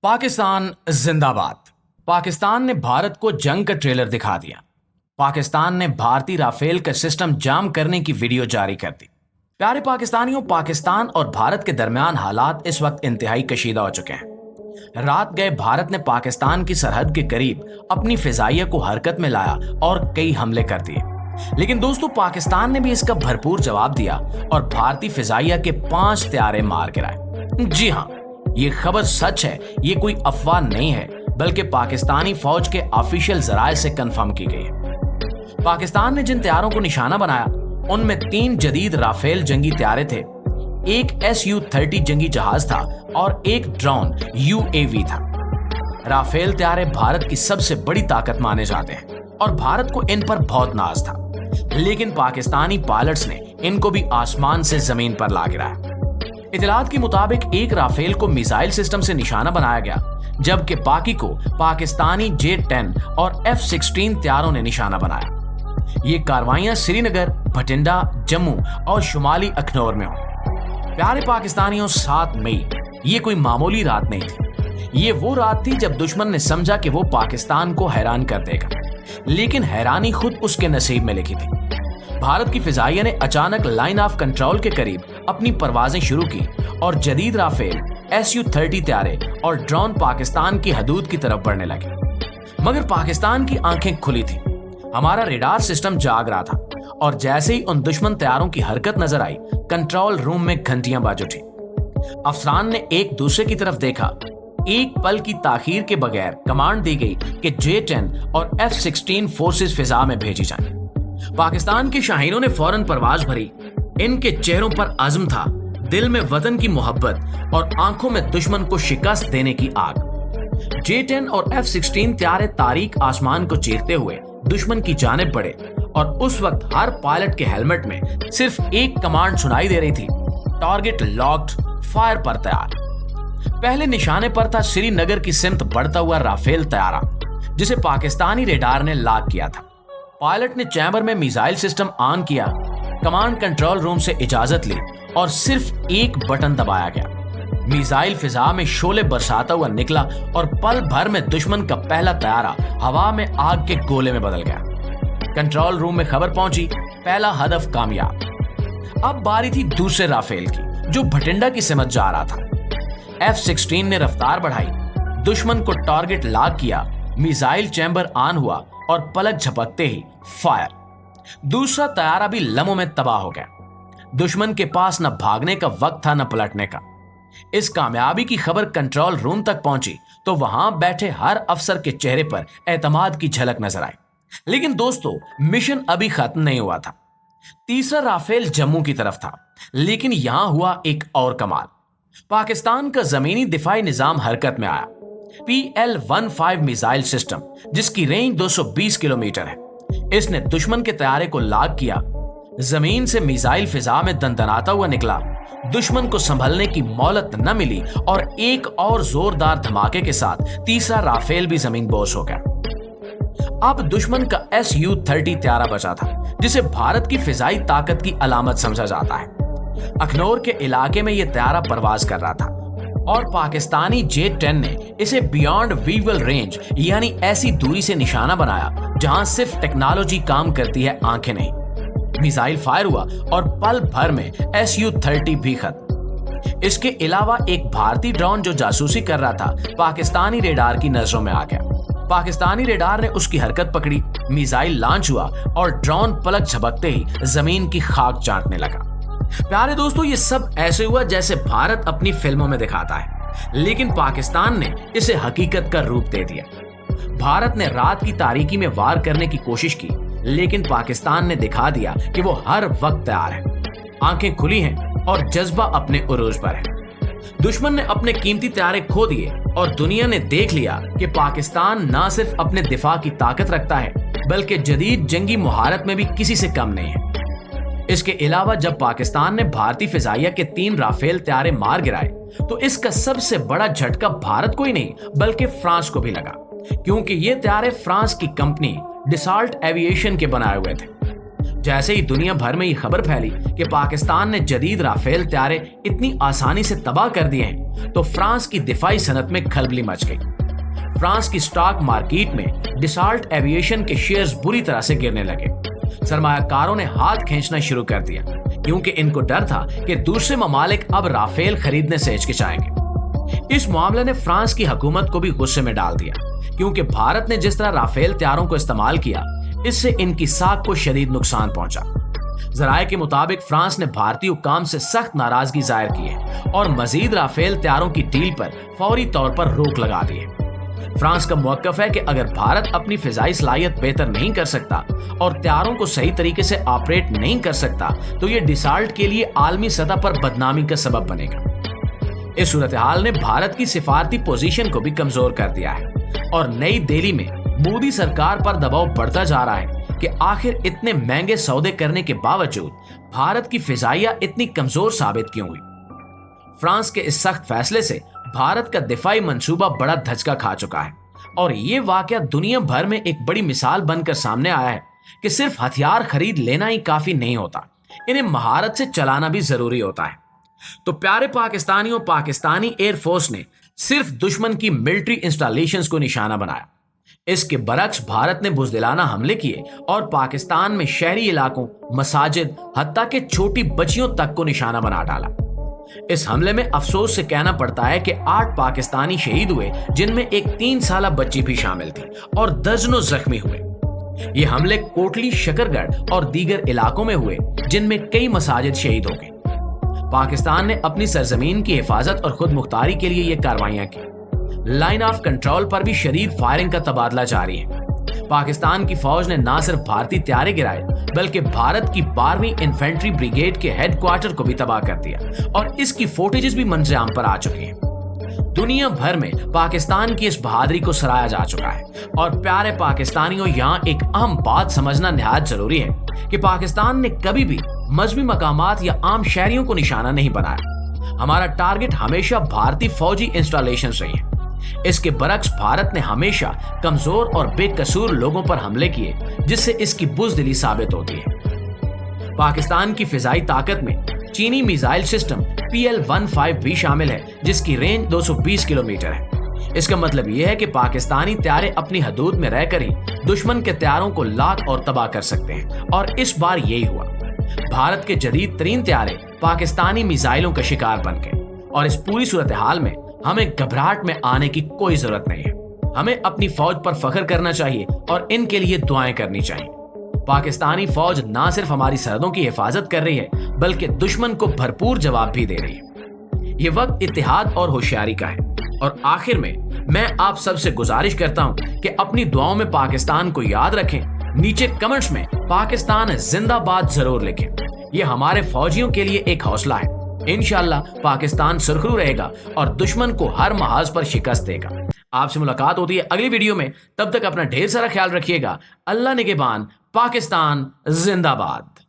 पाकिस्तान जिंदाबाद। पाकिस्तान ने भारत को जंग का ट्रेलर दिखा दिया। पाकिस्तान ने भारतीय राफेल का सिस्टम जाम करने की वीडियो जारी कर दी। प्यारे पाकिस्तानियों, पाकिस्तान और भारत के दरमियान हालात इस वक्त इंतहाई कशीदा हो चुके हैं। रात गए भारत ने पाकिस्तान की सरहद के करीब अपनी फिजाइया को हरकत में लाया और कई हमले कर दिए। लेकिन दोस्तों, पाकिस्तान ने भी इसका भरपूर जवाब दिया और भारतीय फिजाइया के 5 तैयारे मार गिराए। जी हाँ, ये खबर सच है, ये कोई अफवाह नहीं है, बल्कि पाकिस्तानी फौज के ऑफिशियल जराये से कंफर्म की गई है। पाकिस्तान ने जिन तैयारों को निशाना बनाया उनमें 3 जदीद राफेल जंगी तैयारे थे, एक Su-30 जंगी जहाज था और एक ड्रोन UAV था। राफेल तैयारे भारत की सबसे बड़ी ताकत माने जाते हैं और भारत को इन पर बहुत नाज था, लेकिन पाकिस्तानी पायलट्स ने इनको भी आसमान से जमीन पर ला गिराया। इतलात के मुताबिक एक राफेल को मिसाइल सिस्टम से निशाना बनाया गया, जबकि बाकी को पाकिस्तानी J-10 और F-16 तैयारों ने निशाना बनाया। ये कार्रवाइयां श्रीनगर, भटिंडा, जम्मू और शुमाली अखनौर में हुई। प्यारे पाकिस्तानियों, 7 मई ये कोई मामूली रात नहीं थी। ये वो रात थी जब दुश्मन ने समझा कि वो पाकिस्तान को हैरान कर देगा, लेकिन हैरानी खुद उसके नसीब में लिखी थी। भारत की फिजाइया ने अचानक लाइन ऑफ कंट्रोल के करीब अपनी परवाजें शुरू की और जदीद राफेल, Su-30 तैयारे और ड्रोन पाकिस्तान की हदूद की तरफ बढ़ने लगे। मगर पाकिस्तान की आंखें खुली थी, हमारा रेडार सिस्टम जाग रहा था और जैसे ही उन दुश्मन तैयारों की हरकत नजर आई, कंट्रोल रूम में घंटियां बाज उठी। अफसरान ने एक दूसरे की तरफ देखा। एक पल की ताखीर के बगैर कमांड दी गई कि J-10 और F-16 फोर्सेस फिजा में भेजी जाएं। पाकिस्तान के शाहीनों ने फौरन परवाज भरी। इनके चेहरों पर अज़्म था, दिल में वतन की मोहब्बत और आंखों में दुश्मन को शिकस्त देने की आग। J-10 और F-16 तैयारे तारीक आसमान को चीरते हुए दुश्मन की जानिब बढ़े और उस वक्त हर पायलट के हेलमेट में सिर्फ एक कमांड सुनाई दे रही थी, टारगेट लॉक्ड, फायर पर तैयार। पहले निशाने पर था श्रीनगर की सिमत बढ़ता हुआ राफेल तैयारा, जिसे पाकिस्तानी रेडार ने लॉक किया था। पायलट ने चैम्बर में मिसाइल सिस्टम ऑन किया, कमांड कंट्रोल रूम से इजाजत ली और सिर्फ एक बटन दबाया गया। मिसाइल फिजा में शोले बरसाता हुआ निकला और पल भर में दुश्मन का पहला तैयारा हवा में आग के गोले में बदल गया। कंट्रोल रूम में खबर पहुंची, पहला हदफ कामयाब। अब बारी थी दूसरे राफेल की, जो भटिंडा की सिमत जा रहा था। F-16 ने रफ्तार बढ़ाई, दुश्मन को टारगेट लॉक किया, मिसाइल चैम्बर ऑन हुआ और पलक झपकते ही फायर। दूसरा तैयारा भी लम्हों में तबाह हो गया। दुश्मन के पास न भागने का वक्त था, न पलटने का। इस कामयाबी की खबर कंट्रोल रूम तक पहुंची तो वहां बैठे हर अफसर के चेहरे पर एतमाद की झलक नजर आई। लेकिन दोस्तों, मिशन अभी खत्म नहीं हुआ था। तीसरा राफेल जम्मू की तरफ था, लेकिन यहां हुआ एक और कमाल। पाकिस्तान का जमीनी दिफाई निजाम हरकत में आया। PL-15 मिसाइल सिस्टम, जिसकी रेंज 220 किलोमीटर है, इसने दुश्मन के तैयारे को लॉक किया। जमीन से मिसाइल फिजा में दंदनाता हुआ निकला। दुश्मन को संभलने की मोहलत न मिली और एक और जोरदार धमाके के साथ तीसरा राफेल भी जमीन बोस हो गया। अब दुश्मन का Su-30 तैयारा बचा था, जिसे भारत की फिजाई ताकत की अलामत समझा जाता है। अखनौर के इलाके में यह तैयारा परवाज कर रहा था और पाकिस्तानी J-10 ने इसे बियॉन्ड विजुअल रेंज, यानी ऐसी दूरी से निशाना बनाया जहां सिर्फ टेक्नोलॉजी काम करती है, आंखें नहीं। मिसाइल फायर हुआ और पल भर में Su-30 भी खत्म। इसके अलावा एक भारतीय ड्रोन जो जासूसी कर रहा था, पाकिस्तानी रेडार की नजरों में आ गया। पाकिस्तानी रेडार ने उसकी हरकत पकड़ी, मिसाइल लॉन्च हुआ और ड्रोन पलक झपकते ही जमीन की खाक चाटने लगा। प्यारे दोस्तों, ये सब ऐसे हुआ जैसे भारत अपनी फिल्मों में दिखाता है, लेकिन पाकिस्तान ने इसे हकीकत का रूप दे दिया। भारत ने रात की तारीकी में वार करने की कोशिश की, लेकिन पाकिस्तान ने दिखा दिया कि वो हर वक्त तैयार है। आंखें खुली हैं और जज्बा अपने उरूज पर है। दुश्मन ने अपने कीमती तैयारे खो दिए और दुनिया ने देख लिया कि पाकिस्तान न सिर्फ अपने दिफा की ताकत रखता है, बल्कि जदीद जंगी मुहारत में भी किसी से कम नहीं है। इसके अलावा जब पाकिस्तान ने भारतीय फिजाइया के 3 राफेल तैयारे मार गिराए, तो इसका सबसे बड़ा झटका भारत को ही नहीं, बल्कि फ्रांस को भी लगा, क्योंकि ये तैयारे फ्रांस की कंपनी डिसाल्ट एविएशन के बनाए हुए थे। जैसे ही दुनिया भर में ये खबर फैली कि पाकिस्तान ने जदीद राफेल त्यारे इतनी आसानी से तबाह कर दिए हैं, तो फ्रांस की दिफाई सनत में खलबली मच गई। फ्रांस की स्टॉक मार्केट में डिसॉल्ट एविएशन के शेयर्स बुरी तरह से गिरने लगे। सरमायाकारों ने हाथ खींचना शुरू कर दिया, क्योंकि इनको डर था कि दूसरे ममालिक अब राफेल खरीदने से हिचकिचाएंगे। इस मामले ने फ्रांस की हुकूमत को भी गुस्से में डाल दिया, क्योंकि भारत ने जिस तरह राफेल त्यारों को इस्तेमाल किया, इससे इनकी साख को शदीद नुकसान पहुंचा। जराये के मुताबिक फ्रांस ने भारतीय हुक्काम से सख्त नाराजगी जाहिर की है और मजीद राफेल त्यारों की डील पर फौरी तौर पर रोक लगा दी है। फ्रांस का मौक़िफ़ है कि अगर भारत अपनी फिजाई सलाहियत बेहतर नहीं कर सकता और त्यारों को सही तरीके से ऑपरेट नहीं कर सकता, तो ये डिसॉल्ट के लिए आलमी सतह पर बदनामी का सबब बनेगा। इस सूरत हाल ने भारत की सिफारती पोजीशन को भी कमजोर कर दिया है और नई दिल्ली में मोदी सरकार पर दबाव बढ़ता जा रहा है कि आखिर इतने महंगे सौदे करने के बावजूद भारत की फिजाइया इतनी कमजोर साबित क्यों हुई। फ्रांस के इस सख्त फैसले से भारत का दिफाई मंसूबा बड़ा धचका खा चुका है और ये वाकया दुनिया भर में एक बड़ी मिसाल बनकर सामने आया है कि सिर्फ हथियार खरीद लेना ही काफी नहीं होता, इन्हें महारत से चलाना भी जरूरी होता है। तो प्यारे पाकिस्तानियों, पाकिस्तानी एयरफोर्स ने सिर्फ दुश्मन की मिलिट्री इंस्टॉलेशंस को निशाना बनाया। इसके बरक्स भारत ने बुज़दिलाना हमले किए और पाकिस्तान में शहरी इलाकों, मसाजिद, हत्ता के छोटी बच्चियों तक को निशाना बना डाला। इस हमले में अफसोस से कहना पड़ता है कि 8 पाकिस्तानी शहीद हुए, जिनमें एक 3 साला बच्ची भी शामिल थी और दर्जनों जख्मी हुए। ये हमले कोटली, शकरगढ़ और दीगर इलाकों में हुए, जिनमें कई मसाजिद शहीद हो गए। पाकिस्तान ने अपनी सरजमीन की हिफाजत और खुद मुख्तारी के लिए ये कार्रवाइयां की। लाइन ऑफ कंट्रोल पर भी शदीद फायरिंग का तबादला जारी है। पाकिस्तान की फौज ने न सिर्फ भारतीय त्यारे गिराए, बल्कि भारत की 12वीं इन्फेंट्री ब्रिगेड के हेडक्वार्टर को भी तबाह कर दिया और इसकी फुटेजेस भी मंजर-आम पर आ चुकी हैं। दुनिया भर में पाकिस्तान की इस बहादुरी को सराहा जा चुका है और प्यारे पाकिस्तानियों, यहाँ एक अहम बात समझना निहायत जरूरी है कि पाकिस्तान ने कभी भी मजहबी मकामात या आम शहरियों को निशाना नहीं बनाया। हमारा टारगेट हमेशा भारतीय फौजी इंस्टॉलेशन रही है। इसके बरक्स भारत ने हमेशा कमजोर और बेकसूर लोगों पर हमले किए, जिससे इसकी बुज़दिली साबित होती है। पाकिस्तान की फिजाई ताकत में चीनी मिसाइल सिस्टम PL-15 भी शामिल है, जिसकी रेंज 220 किलोमीटर है। इसका मतलब यह है कि पाकिस्तानी त्यारे अपनी हदूद में रहकर ही दुश्मन के त्यारों को लाख और तबाह कर सकते हैं और इस बार यही हुआ। भारत के जदीद तरीन त्यारे पाकिस्तानी मिसाइलों का शिकार बन गए और इस पूरी सूरत हाल में हमें घबराहट में आने की कोई जरूरत नहीं है। हमें अपनी फौज पर फख्र करना चाहिए और इनके लिए दुआएं करनी चाहिए। पाकिस्तानी फौज न सिर्फ हमारी सरहदों की हिफाजत कर रही है, बल्कि दुश्मन को भरपूर जवाब भी दे रही है। ये वक्त इत्तेहाद और होशियारी का है। और आखिर में मैं आप सबसे गुजारिश करता हूं कि अपनी दुआओं में पाकिस्तान को याद रखें। नीचे कमेंट्स में पाकिस्तान जिंदाबाद जरूर लिखें। ये हमारे फौजियों के लिए एक हौसला है। इंशाअल्लाह पाकिस्तान सुरखरू रहेगा और दुश्मन को हर महाज पर शिकस्त देगा। आपसे मुलाकात होती है अगली वीडियो में। तब तक अपना ढेर सारा ख्याल रखिएगा। अल्लाह निगहबान। पाकिस्तान जिंदाबाद।